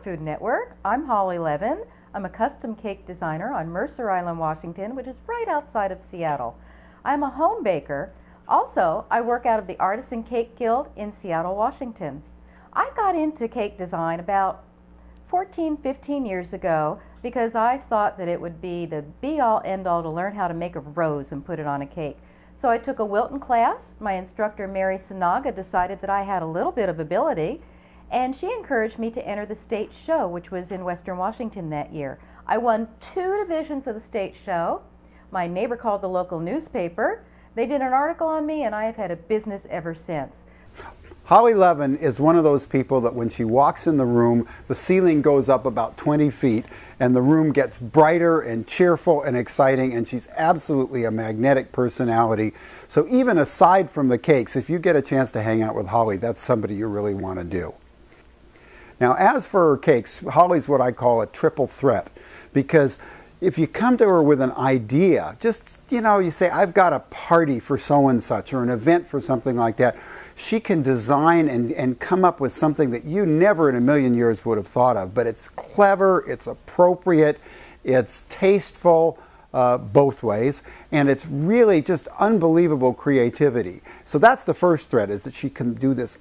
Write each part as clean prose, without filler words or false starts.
Food Network. I'm Holly Levin. I'm a custom cake designer on Mercer Island, Washington, which is right outside of Seattle. I'm a home baker. Also, I work out of the Artisan Cake Guild in Seattle, Washington. I got into cake design about 15 years ago because I thought that it would be the be-all, end-all to learn how to make a rose and put it on a cake. So I took a Wilton class. My instructor, Mary Sinaga, decided that I had a little bit of ability, and she encouraged me to enter the state show, which was in Western Washington that year. I won 2 divisions of the state show. My neighbor called the local newspaper. They did an article on me, and I have had a business ever since. Holly Levin is one of those people that when she walks in the room, the ceiling goes up about 20 feet and the room gets brighter and cheerful and exciting, and she's absolutely a magnetic personality. So even aside from the cakes, if you get a chance to hang out with Holly, that's somebody you really want to do. Now, as for her cakes, Holly's what I call a triple threat, because if you come to her with an idea, just, you say, I've got a party for so-and-such or an event for something like that, she can design and come up with something that you never in a million years would have thought of. But it's clever, it's appropriate, it's tasteful, both ways, and it's really just unbelievable creativity. So that's the first thread, is that she can do this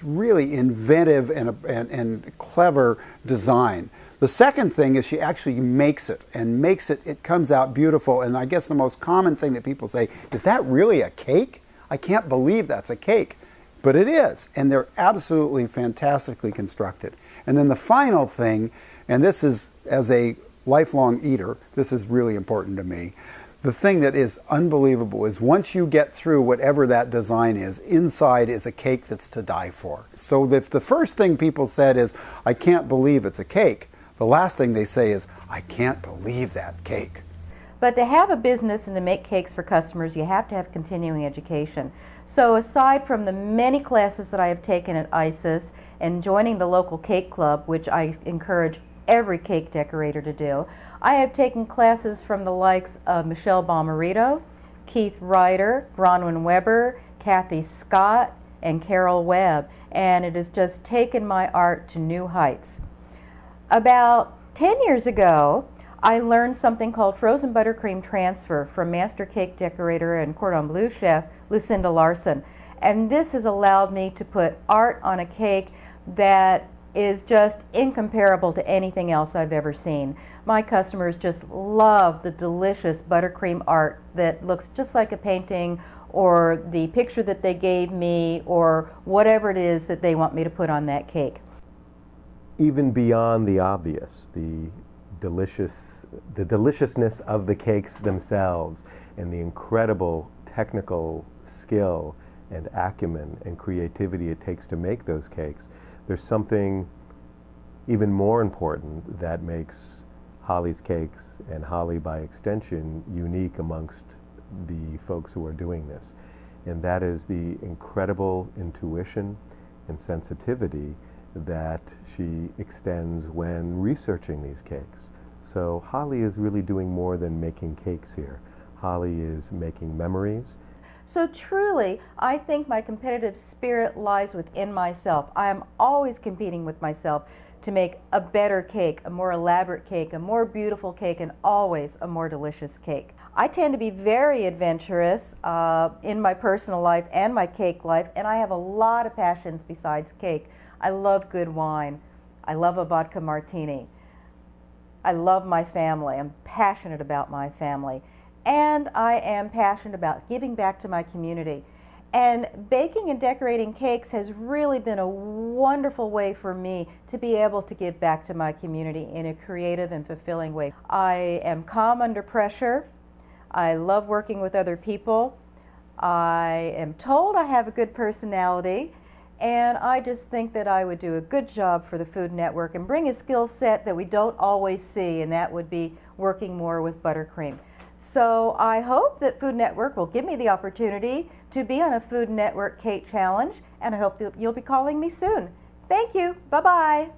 really inventive and clever design. The second thing is she actually makes it, and it comes out beautiful. And I guess the most common thing that people say, is that really a cake? I can't believe that's a cake. But it is, and they're absolutely fantastically constructed. And then the final thing, and this is, as a lifelong eater, this is really important to me, the thing that is unbelievable is once you get through whatever that design is, inside is a cake that's to die for. So if the first thing people said is, I can't believe it's a cake, the last thing they say is, I can't believe that cake. But to have a business and to make cakes for customers, you have to have continuing education. So aside from the many classes that I have taken at ISIS and joining the local cake club, which I encourage every cake decorator to do, I have taken classes from the likes of Michelle Bomarito, Keith Ryder, Bronwyn Weber, Kathy Scott, and Carol Webb, and it has just taken my art to new heights. About 10 years ago, I learned something called frozen buttercream transfer from master cake decorator and cordon bleu chef Lucinda Larson. And this has allowed me to put art on a cake that is just incomparable to anything else I've ever seen. My customers just love the delicious buttercream art that looks just like a painting, or the picture that they gave me, or whatever it is that they want me to put on that cake. Even beyond the obvious, the deliciousness of the cakes themselves and the incredible technical skill and acumen and creativity it takes to make those cakes, there's something even more important that makes Holly's cakes, and Holly by extension, unique amongst the folks who are doing this. And that is the incredible intuition and sensitivity that she extends when researching these cakes. So Holly is really doing more than making cakes here. Holly is making memories. So truly, I think my competitive spirit lies within myself. I am always competing with myself to make a better cake, a more elaborate cake, a more beautiful cake, and always a more delicious cake. I tend to be very adventurous in my personal life and my cake life, and I have a lot of passions besides cake. I love good wine. I love a vodka martini. I love my family. I'm passionate about my family. And I am passionate about giving back to my community. And baking and decorating cakes has really been a wonderful way for me to be able to give back to my community in a creative and fulfilling way. I am calm under pressure. I love working with other people. I am told I have a good personality. And I just think that I would do a good job for the Food Network and bring a skill set that we don't always see, and that would be working more with buttercream. So I hope that Food Network will give me the opportunity to be on a Food Network Cake Challenge, and I hope that you'll be calling me soon. Thank you. Bye-bye.